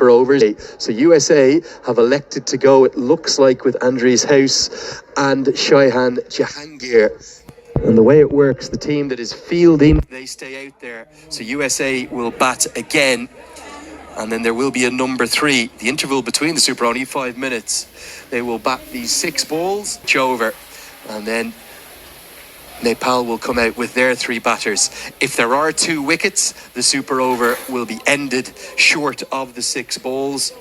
super overs. So USA have elected to go, it looks like, with Andres House and Shaihan Jahangir. And the way it works, the team that is fielding, they stay out there. So USA will bat again. And then there will be a number 3. The interval between the super, only 5 minutes. They will bat these 6 balls, over. And then Nepal will come out with their 3 batters. If there are 2 wickets, the super over will be ended short of the 6 balls.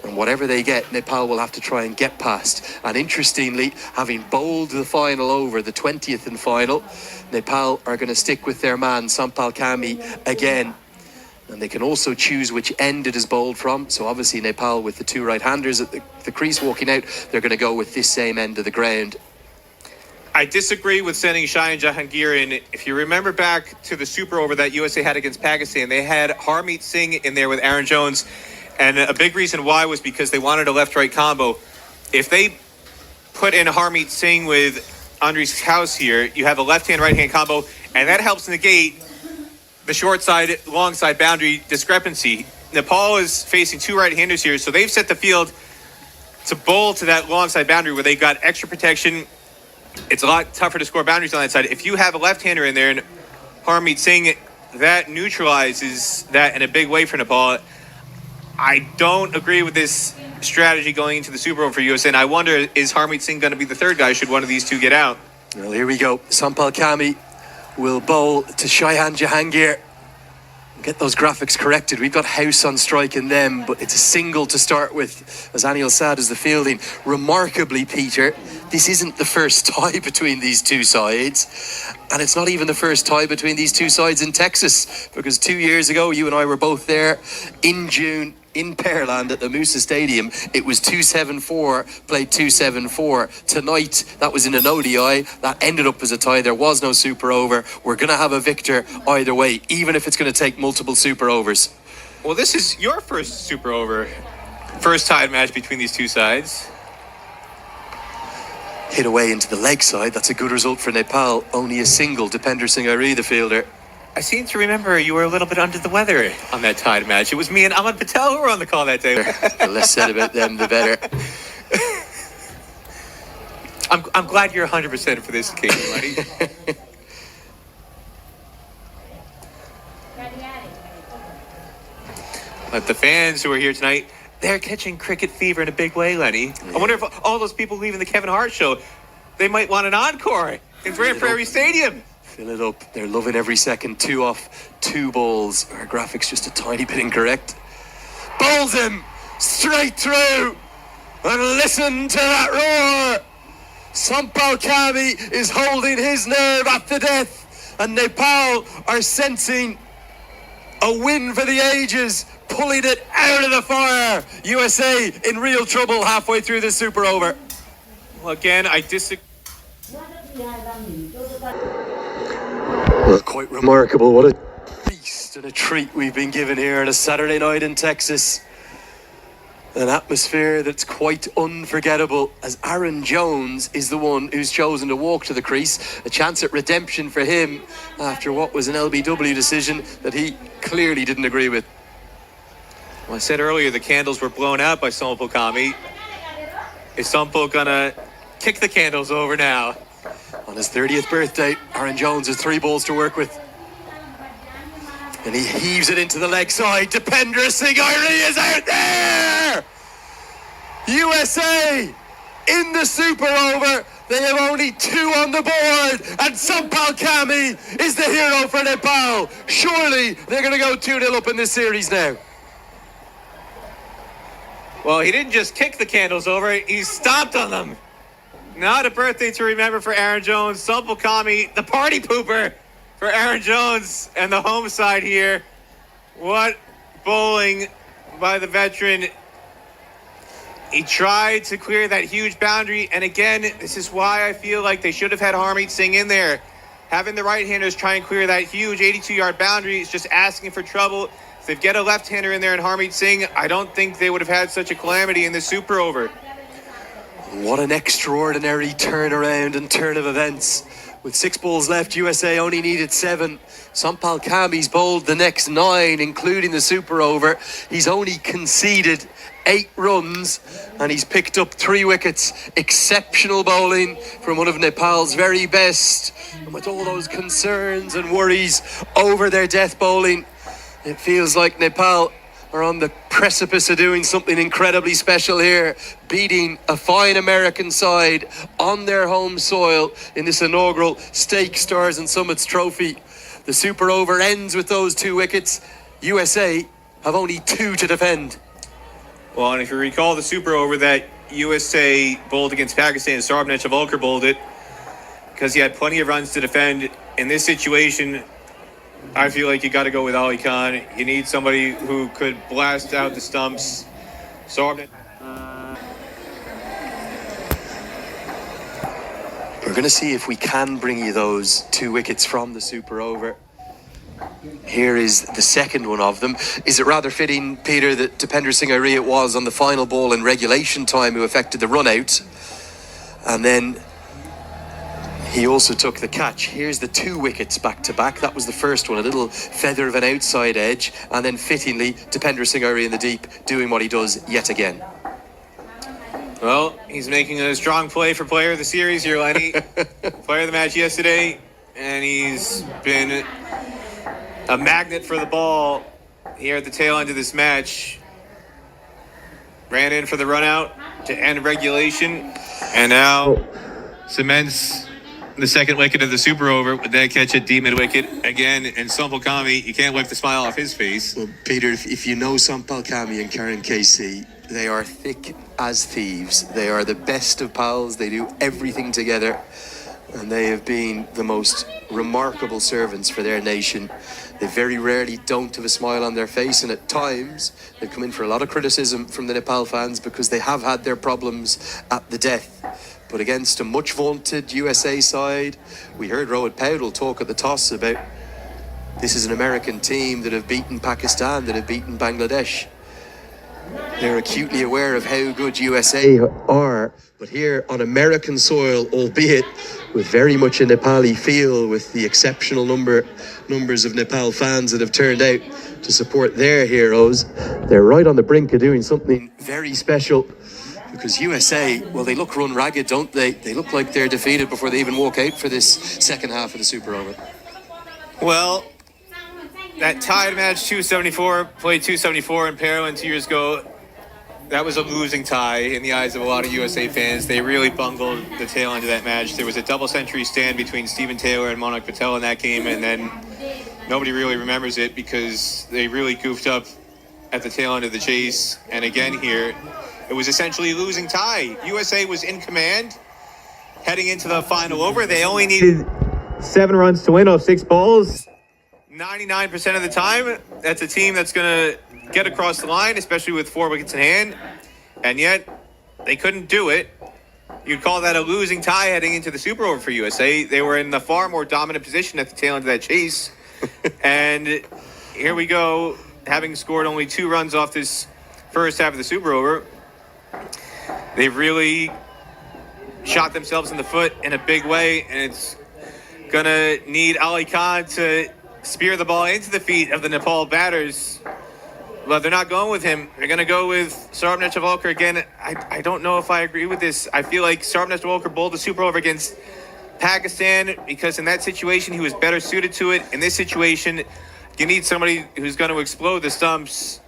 And whatever they get, Nepal will have to try and get past. And interestingly, having bowled the final over, the 20th and final, Nepal are going to stick with their man, Sompal Kami, again. And they can also choose which end it is bowled from. So obviously Nepal, with the 2 right-handers at the crease walking out, they're going to go with this same end of the ground. I disagree with sending Shai and Jahangir in. If you remember back to the super over that USA had against Pakistan, they had Harmeet Singh in there with Aaron Jones. And a big reason why was because they wanted a left-right combo. If they put in Harmeet Singh with Andres House here, you have a left-hand, right-hand combo, and that helps negate the short side, long side boundary discrepancy. Nepal is facing 2 right-handers here, so they've set the field to bowl to that long side boundary where they've got extra protection. It's a lot tougher to score boundaries on that side. If you have a left-hander in there and Harmeet Singh, that neutralizes that in a big way for Nepal. I don't agree with this strategy going into the Super Bowl for USA, and I wonder, is Harmeet Singh going to be the 3rd guy should one of these 2 get out? Well, here we go. Sompal Kami will bowl to Shaihan Jahangir. Get those graphics corrected. We've got House on strike in them, but it's a single to start with, as Anil said, as the fielding. Remarkably, Peter, this isn't the first tie between these 2 sides, and it's not even the first tie between these 2 sides in Texas, because 2 years ago, you and I were both there in June in Pearland at the Musa Stadium. It was 2-7-4, played 2-7-4. Tonight, that was in an ODI. That ended up as a tie. There was no super over. We're going to have a victor either way, even if it's going to take multiple super overs. Well, this is your first super over. First tied match between these 2 sides. Hit away into the leg side. That's a good result for Nepal. Only a single. Dipender Singh Airi, the fielder. I seem to remember you were a little bit under the weather on that tied match. It was me and Ahmed Patel who were on the call that day. The less said about them, the better. I'm glad you're 100% for this occasion, buddy. But the fans who are here tonight, they're catching cricket fever in a big way, Lenny. Yeah. I wonder if all those people leaving the Kevin Hart show, they might want an encore in Grand Prairie Stadium. Fill it up. They're loving every second. 2 off, 2 balls. Our graphics just a tiny bit incorrect. Bowls him straight through. And listen to that roar. Sompal Kami is holding his nerve at the death. And Nepal are sensing a win for the ages, pulling it out of the fire. USA in real trouble halfway through the super over. Well, again, I disagree. Well, quite remarkable. What a feast and a treat we've been given here on a Saturday night in Texas. An atmosphere that's quite unforgettable, as Aaron Jones is the one who's chosen to walk to the crease. A chance at redemption for him after what was an LBW decision that he clearly didn't agree with. Well, I said earlier the candles were blown out by Sompal Kami. Is Sompal gonna kick the candles over now? On his 30th birthday, Aaron Jones has 3 balls to work with. And he heaves it into the leg side. Dipender Singh Airi is out there! USA in the super over. They have only 2 on the board. And Sompal Kami is the hero for Nepal. Surely they're going to go 2-0 up in this series now. Well, he didn't just kick the candles over, he stomped on them. Not a birthday to remember for Aaron Jones. Sompal Kami, the party pooper for Aaron Jones and the home side here. What bowling by the veteran. He tried to clear that huge boundary. And again, this is why I feel like they should have had Harmeet Singh in there. Having the right-handers try and clear that huge 82-yard boundary is just asking for trouble. If they get a left-hander in there and Harmeet Singh, I don't think they would have had such a calamity in this super over. What an extraordinary turnaround and turn of events With 6 balls left, USA only needed 7. Sompal Kami's bowled the next 9, including the super over. He's only conceded 8 runs and he's picked up 3 wickets. Exceptional bowling from one of Nepal's very best. And with all those concerns and worries over their death bowling, it feels like Nepal are on the precipice of doing something incredibly special here, beating a fine American side on their home soil in this inaugural Stake Stars and Summits trophy. The super over ends with those 2 wickets. USA have only 2 to defend. Well, and if you recall the super over that USA bowled against Pakistan, Sarabnesh Avolkar bowled it because he had plenty of runs to defend. In this situation, I feel like you got to go with Ali Khan. You need somebody who could blast out the stumps. Sarabnesh. We're going to see if we can bring you those 2 wickets from the super over. Here is the second one of them. Is it rather fitting, Peter, that Dipender Singh Airi it was on the final ball in regulation time who affected the run out? And then he also took the catch. Here's the 2 wickets back to back. That was the first one, a little feather of an outside edge. And then fittingly, Dipender Singh Airi in the deep doing what he does yet again. Well, he's making a strong play for player of the series here, Lenny. Player of the match yesterday, and he's been a magnet for the ball here at the tail end of this match. Ran in for the run out to end regulation, and now cements the second wicket of the super over with that catch at deep mid wicket again. And Sompal Kami, you can't wipe the smile off his face. Well, Peter, if you know Sompal Kami and Karen KC, they are thick as thieves. They are the best of pals. They do everything together, and they have been the most remarkable servants for their nation. They very rarely don't have a smile on their face, and at times they've come in for a lot of criticism from the Nepal fans because they have had their problems at the death. But against a much vaunted USA side, we heard Rohit Paudel talk at the toss about this is an American team that have beaten Pakistan, that have beaten Bangladesh. They're acutely aware of how good USA are, but here on American soil, albeit with very much a Nepali feel, with the exceptional numbers of Nepal fans that have turned out to support their heroes, they're right on the brink of doing something very special. Because USA, well, they look run ragged, don't they? They look like they're defeated before they even walk out for this second half of the super over. Well, that tied match 274, played 274 in Paralympics 2 years ago. That was a losing tie in the eyes of a lot of USA fans. They really bungled the tail end of that match. There was a double century stand between Stephen Taylor and Monak Patel in that game, and then nobody really remembers it because they really goofed up at the tail end of the chase. And again here, it was essentially a losing tie. USA was in command heading into the final over. They only needed 7 runs to win off 6 balls. 99% of the time. That's a team that's going to get across the line, especially with 4 wickets in hand. And yet, they couldn't do it. You'd call that a losing tie heading into the super over for USA. They were in the far more dominant position at the tail end of that chase. And here we go, having scored only 2 runs off this first half of the super over. They've really shot themselves in the foot in a big way, and it's going to need Ali Khan to spear the ball into the feet of the Nepal batters. But they're not going with him. They're going to go with Sarabnesh Avolkar again. I don't know if I agree with this. I feel like Sarabnesh Avolkar bowled the super over against Pakistan because in that situation he was better suited to it. In this situation, you need somebody who's going to explode the stumps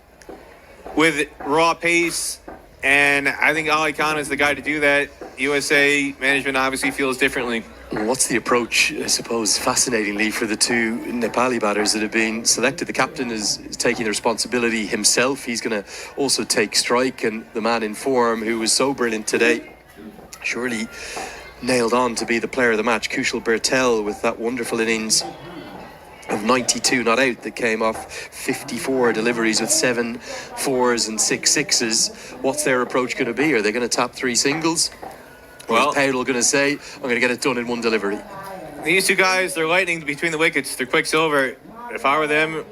with raw pace. And I think Ali Khan is the guy to do that. USA management obviously feels differently. What's the approach, I suppose, fascinatingly, for the 2 Nepali batters that have been selected? The captain is taking the responsibility himself. He's going to also take strike, and the man in form who was so brilliant today, surely nailed on to be the player of the match, Kushal Bertel, with that wonderful innings of 92 not out that came off 54 deliveries with 7 4s and 6 6s. What's their approach going to be? Are they going to tap 3 singles? Well, is Paudel going to say, I'm going to get it done in 1 delivery? These 2 guys, they're lightning between the wickets. They're quicksilver. If I were them,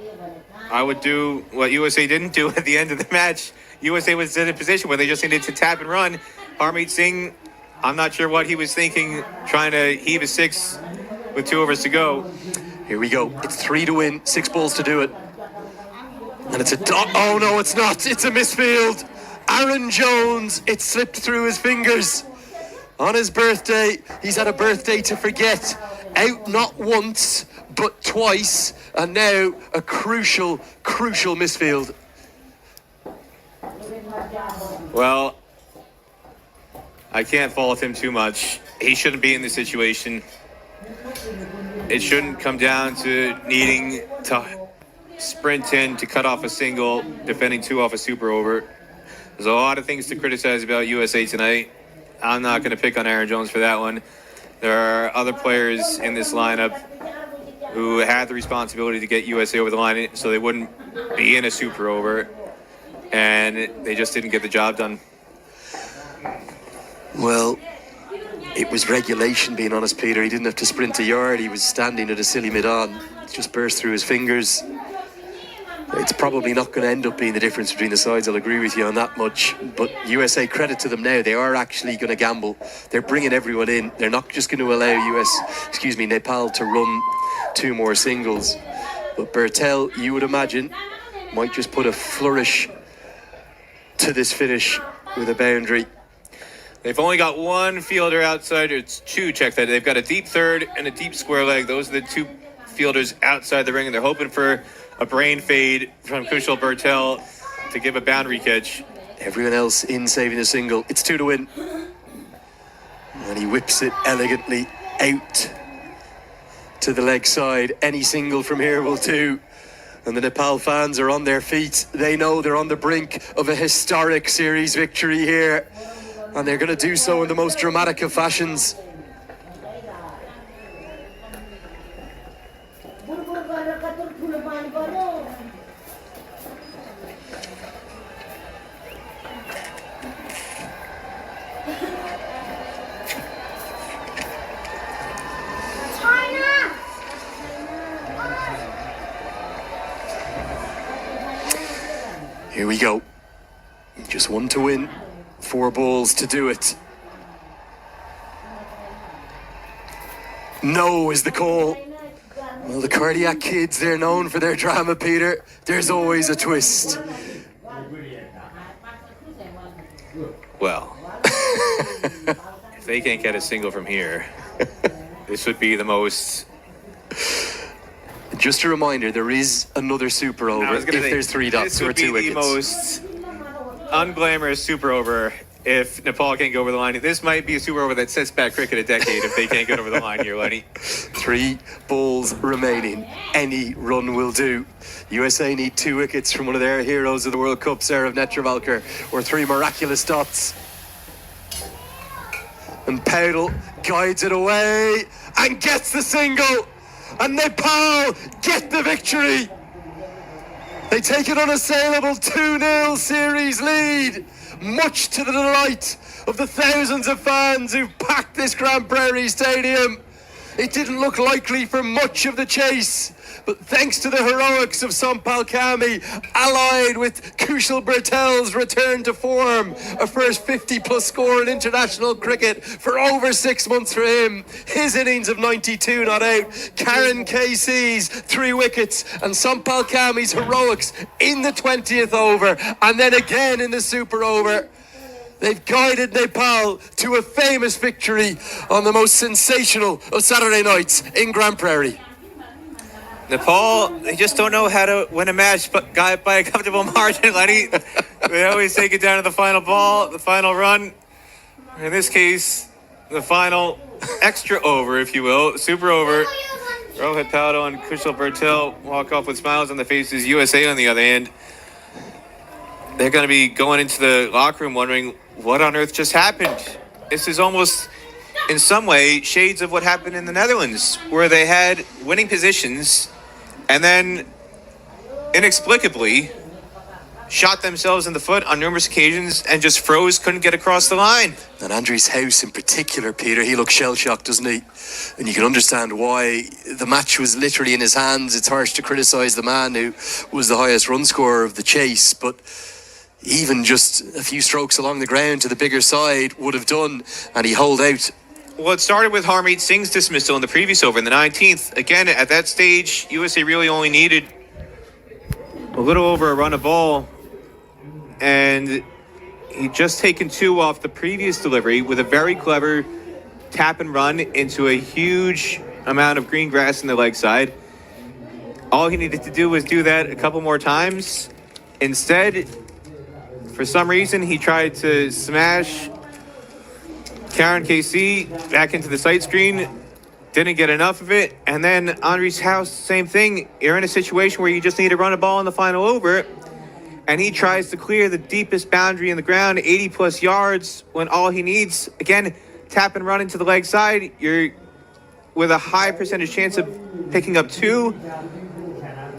I would do what USA didn't do at the end of the match. USA was in a position where they just needed to tap and run. Harmeet Singh, I'm not sure what he was thinking, trying to heave a 6 with 2 overs to go. Here we go. It's 3 to win, 6 balls to do it. And it's a oh no, it's not. It's a misfield. Aaron Jones, it slipped through his fingers. On his birthday, he's had a birthday to forget. Out not once, but twice. And now a crucial misfield. Well, I can't fault him too much. He shouldn't be in this situation. It shouldn't come down to needing to sprint in to cut off a single, defending 2 off a super over. There's a lot of things to criticize about USA tonight. I'm not going to pick on Aaron Jones for that one. There are other players in this lineup who had the responsibility to get USA over the line so they wouldn't be in a super over, and they just didn't get the job done. Well, it was regulation, being honest, Peter. He didn't have to sprint a yard. He was standing at a silly mid-on. It just burst through his fingers. It's probably not going to end up being the difference between the sides. I'll agree with you on that much. But USA, credit to them now. They are actually going to gamble. They're bringing everyone in. They're not just going to allow Nepal to run 2 more singles. But Bertel, you would imagine, might just put a flourish to this finish with a boundary. They've only got 1 fielder outside. It's 2, check that. They've got a deep third and a deep square leg. Those are the 2 fielders outside the ring, and they're hoping for a brain fade from Kushal Bertel to give a boundary catch. Everyone else in saving a single. It's 2 to win. And he whips it elegantly out to the leg side. Any single from here will do. And the Nepal fans are on their feet. They know they're on the brink of a historic series victory here. And they're going to do so in the most dramatic of fashions. Here we go. Just 1 to win, 4 balls to do it. No is the call. Well, the Cardiac Kids, they're known for their drama, Peter. There's always a twist. Well, if they can't get a single from here, this would be the most... Just a reminder, there is another super over if there's 3 dots or 2 wickets. This would be the most unglamorous super over if Nepal can't go over the line. This might be a super over that sets back cricket a decade if they can't get over the line here, Lenny. 3 balls remaining. Any run will do. USA need 2 wickets from one of their heroes of the World Cup, Sarah Netravalkar, or 3 miraculous dots. And Powdell guides it away and gets the single. And Nepal get the victory. They take an unassailable 2-0 series lead, much to the delight of the thousands of fans who've packed this Grand Prairie Stadium. It didn't look likely for much of the chase, but thanks to the heroics of Sompal Kami, allied with Kushal Bertel's return to form, a first 50-plus score in international cricket for over 6 months for him, his innings of 92 not out, Karen KC's 3 wickets, and Sompal Kami's heroics in the 20th over, and then again in the super over. They've guided Nepal to a famous victory on the most sensational of Saturday nights in Grand Prairie. Nepal, they just don't know how to win a match by a comfortable margin, Lenny. They always take it down to the final ball, the final run. In this case, the final extra over, if you will, super over. Rohit Powdell and Kushal Bertel walk off with smiles on their faces. USA, on the other hand, they're going to be going into the locker room wondering what on earth just happened. This is almost, in some way, shades of what happened in the Netherlands, where they had winning positions and then inexplicably shot themselves in the foot on numerous occasions and just froze, couldn't get across the line. And Andries House in particular, Peter, he looks shell-shocked, doesn't he? And you can understand why. The match was literally in his hands. It's harsh to criticise the man who was the highest run scorer of the chase, but even just a few strokes along the ground to the bigger side would have done, and he holed out Well, it started with Harmeet Singh's dismissal in the previous over in the 19th. Again, at that stage, USA really only needed a little over a run of ball, and he'd just taken 2 off the previous delivery with a very clever tap and run into a huge amount of green grass in the leg side. All he needed to do was do that a couple more times. Instead, for some reason, he tried to smash Karen KC back into the sight screen. Didn't get enough of it. And then Andries House, same thing. You're in a situation where you just need to run a ball in the final over, and he tries to clear the deepest boundary in the ground, 80 plus yards, when all he needs, again, tap and run into the leg side. You're with a high percentage chance of picking up 2,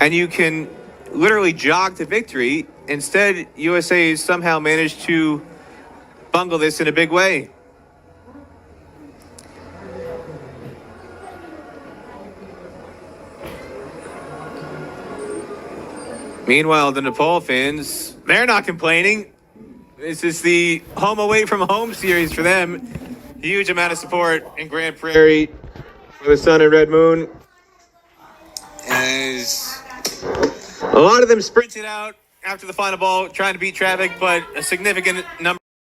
and you can literally jog to victory. Instead, USA somehow managed to bungle this in a big way. Meanwhile, the Nepal fans, they're not complaining. This is the home away from home series for them. Huge amount of support in Grand Prairie for the Sun and Red Moon. As a lot of them sprinted out after the final ball, trying to beat traffic, but a significant number